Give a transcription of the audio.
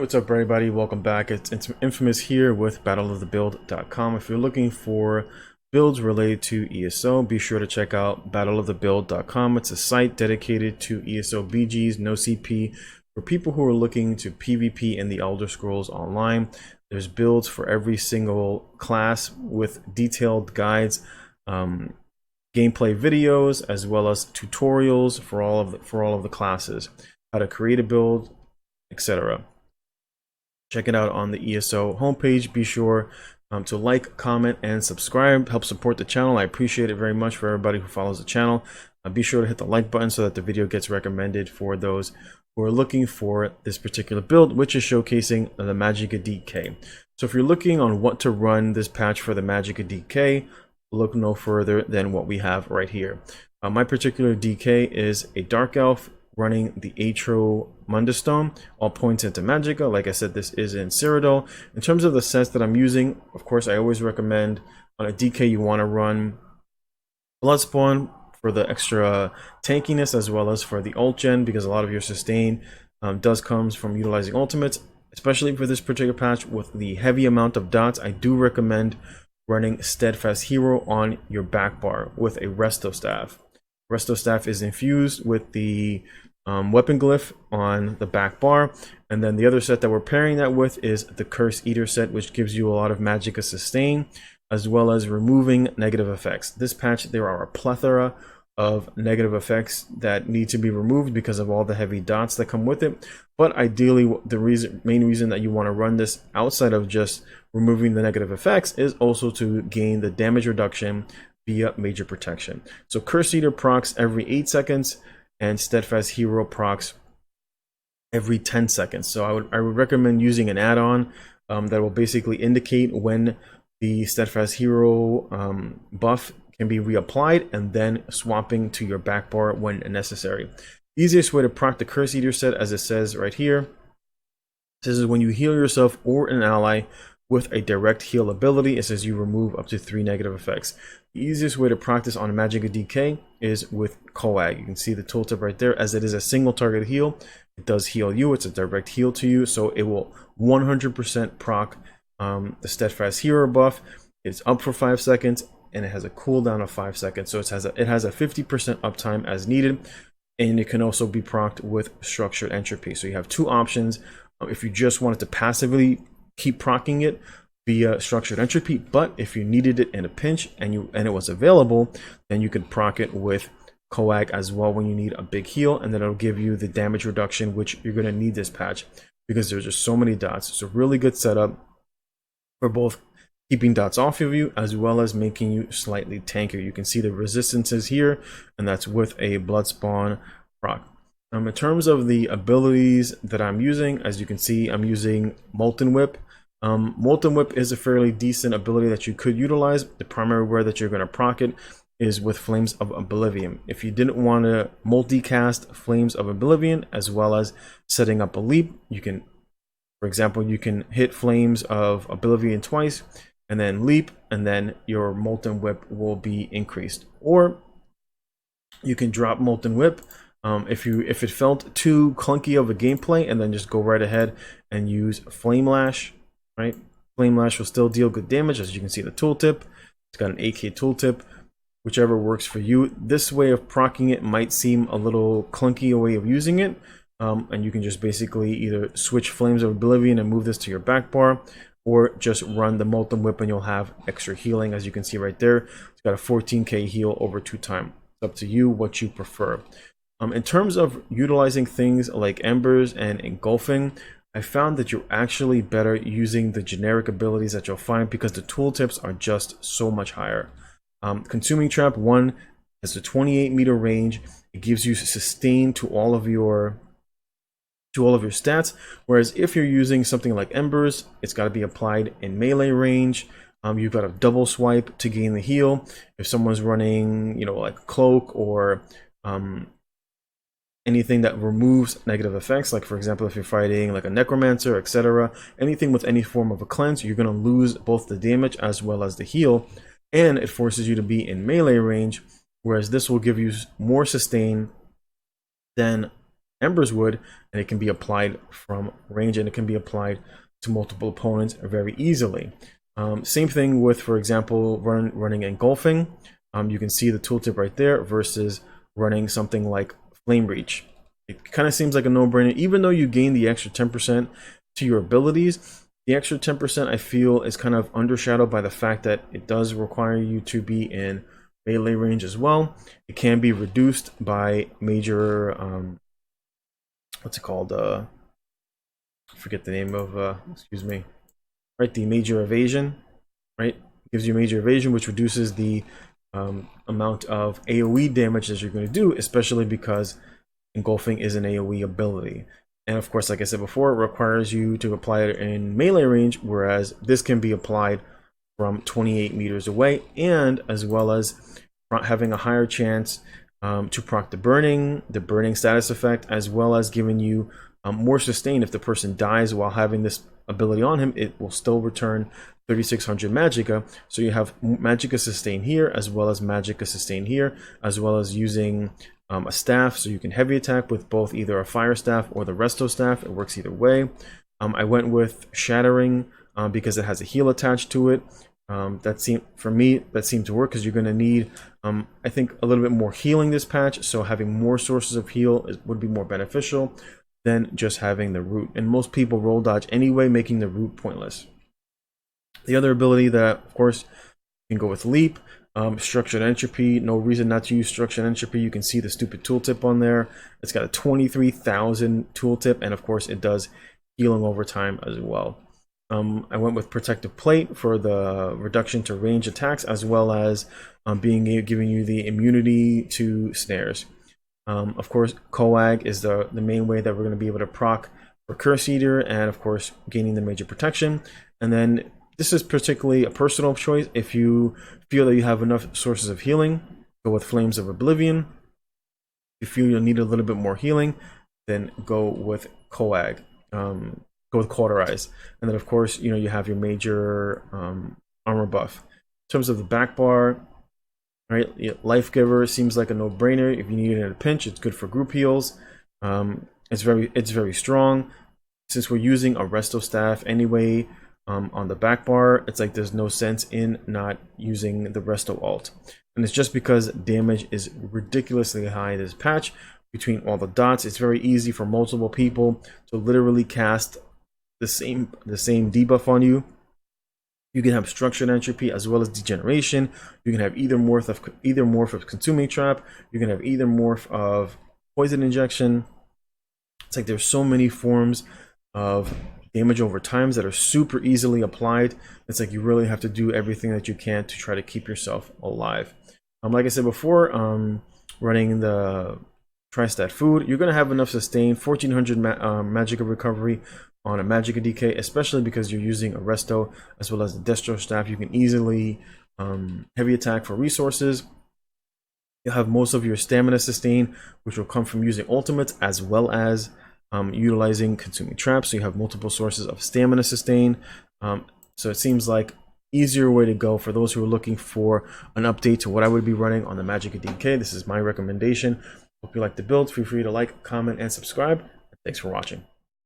What's up everybody? Welcome back. It's Infamous here with battleofthebuild.com. If you're looking for builds related to ESO, be sure to check out battleofthebuild.com. It's a site dedicated to ESO BGs, no CP, for people who are looking to PvP in the Elder Scrolls Online. There's builds for every single class with detailed guides, gameplay videos, as well as tutorials for all of the classes, how to create a build, etc. Check it out on the ESO homepage. Be sure to like, comment, and subscribe. Help support the channel. I appreciate it very much for everybody who follows the channel. Be sure to hit the like button so that the video gets recommended for those who are looking for this particular build, which is showcasing the MagDK. So if you're looking on what to run this patch for the MagDK, look no further than what we have right here. My particular DK is a Dark Elf running the Atro Mundustone. All points into Magicka. Like I said, this is in Cyrodiil. In terms of the sets that I'm using, of course, I always recommend on a DK you want to run Bloodspawn for the extra tankiness, as well as for the ult gen, because a lot of your sustain does comes from utilizing ultimates. Especially for this particular patch with the heavy amount of dots, I do recommend running Steadfast Hero on your back bar with a Resto Staff. Resto Staff is infused with the weapon glyph on the back bar, and then the other set that we're pairing that with is the Curse Eater set, which gives you a lot of Magicka sustain, as well as removing negative effects. This patch, there are a plethora of negative effects that need to be removed because of all the heavy dots that come with it. But ideally, the main reason that you want to run this outside of just removing the negative effects is also to gain the damage reduction via major protection. So Curse Eater procs every 8 seconds, and Steadfast Hero procs every 10 seconds. So I would recommend using an add-on that will basically indicate when the Steadfast Hero buff can be reapplied, and then swapping to your back bar when necessary. The easiest way to proc the Curse Eater set, as it says right here, this is when you heal yourself or an ally with a direct heal ability. It says you remove up to 3 negative effects. The easiest way to practice on MagDK is with Coag. You can see the tooltip right there. As it is a single target heal, it does heal you. It's a direct heal to you, so it will 100% proc the Steadfast Hero buff. It's up for 5 seconds, and it has a cooldown of 5 seconds. So it has a 50% uptime as needed, and it can also be procced with Structured Entropy. So you have two options. If you just wanted to passively keep proccing it via Structured Entropy, but if you needed it in a pinch and it was available, then you could proc it with Coag as well when you need a big heal, and then it'll give you the damage reduction which you're going to need this patch because there's just so many dots. It's a really good setup for both keeping dots off of you as well as making you slightly tankier. You can see the resistances here, and that's with a Bloodspawn proc. In terms of the abilities that I'm using, as you can see, I'm using Molten Whip. Molten Whip is a fairly decent ability that you could utilize. The primary way that you're going to proc it is with Flames of Oblivion. If you didn't want to multicast Flames of Oblivion as well as setting up a leap, you can, for example, you can hit Flames of Oblivion twice and then leap, and then your Molten Whip will be increased. Or you can drop Molten Whip if it felt too clunky of a gameplay, and then just go right ahead and use Flame Lash. Right, Flame Lash will still deal good damage, as you can see the tooltip. It's got an AK tooltip, whichever works for you. This way of proccing it might seem a little clunky a way of using it, and you can just basically either switch Flames of Oblivion and move this to your back bar, or just run the Molten Whip and you'll have extra healing, as you can see right there. It's got a 14k heal over 2 times. It's up to you what you prefer. In terms of utilizing things like Embers and Engulfing, I found that you're actually better using the generic abilities that you'll find because the tooltips are just so much higher. Consuming Trap 1 has a 28-meter range. It gives you sustain to all of your stats, whereas if you're using something like Embers, it's got to be applied in melee range. You've got a double swipe to gain the heal. If someone's running, like Cloak or anything that removes negative effects, like for example if you're fighting like a Necromancer, etc., anything with any form of a cleanse, you're going to lose both the damage as well as the heal, and it forces you to be in melee range, whereas this will give you more sustain than Ember's Wood, and it can be applied from range, and it can be applied to multiple opponents very easily. Same thing with, for example, running Engulfing. You can see the tooltip right there versus running something like Flame Reach. It kind of seems like a no-brainer, even though you gain the extra 10% to your abilities. The extra 10% I feel is kind of undershadowed by the fact that it does require you to be in melee range as well. It can be reduced by major, what's it called? I forget the name of, excuse me. Right, the major evasion, right? Gives you major evasion, which reduces the amount of AoE damage that you're going to do, especially because Engulfing is an AoE ability. And of course, like I said before, it requires you to apply it in melee range, whereas this can be applied from 28 meters away, and as well as having a higher chance to proc the burning status effect, as well as giving you more sustain. If the person dies while having this ability on him, it will still return 3600 magicka. So you have magicka sustain here, as well as magicka sustain here, as well as using a staff, so you can heavy attack with both either a fire staff or the resto staff. It works either way. I went with shattering because it has a heal attached to it. That seemed to work, because you're going to need I think a little bit more healing this patch, so having more sources of heal would be more beneficial than just having the root. And most people roll dodge anyway, making the root pointless. The other ability that, of course, you can go with leap. Structured entropy, no reason not to use structured entropy. You can see the stupid tooltip on there. It's got a 23,000 tooltip, and of course it does healing over time as well. I went with protective plate for the reduction to range attacks, as well as giving you the immunity to snares. Of course, Coag is the main way that we're going to be able to proc for Curse Eater, and of course gaining the major protection. And then this is particularly a personal choice. If you feel that you have enough sources of healing, go with Flames of Oblivion. If you feel you'll need a little bit more healing, then go with Coag. Go with Cauterize. And then of course, you have your major armor buff. In terms of the back bar, right, Life Giver seems like a no-brainer. If you need it in a pinch, it's good for group heals. It's very strong. Since we're using a resto staff anyway, on the back bar, it's like there's no sense in not using the resto alt. And it's just because damage is ridiculously high in this patch. Between all the dots, it's very easy for multiple people to literally cast the same debuff on you. You can have structured entropy as well as degeneration. You can have either morph of consuming trap. You can have either morph of poison injection. It's like there's so many forms of damage over times that are super easily applied. It's like you really have to do everything that you can to try to keep yourself alive. Like I said before, running the Tri-Stat Food, you're going to have enough sustain, 1400 magicka recovery on a magicka DK, especially because you're using a resto as well as the Destro staff. You can easily heavy attack for resources. You'll have most of your stamina sustain, which will come from using ultimates as well as utilizing consuming traps. So you have multiple sources of stamina sustain. So it seems like easier way to go for those who are looking for an update to what I would be running on the magicka DK. This is my recommendation. Hope you like the build. Feel free to like, comment, and subscribe. Thanks for watching.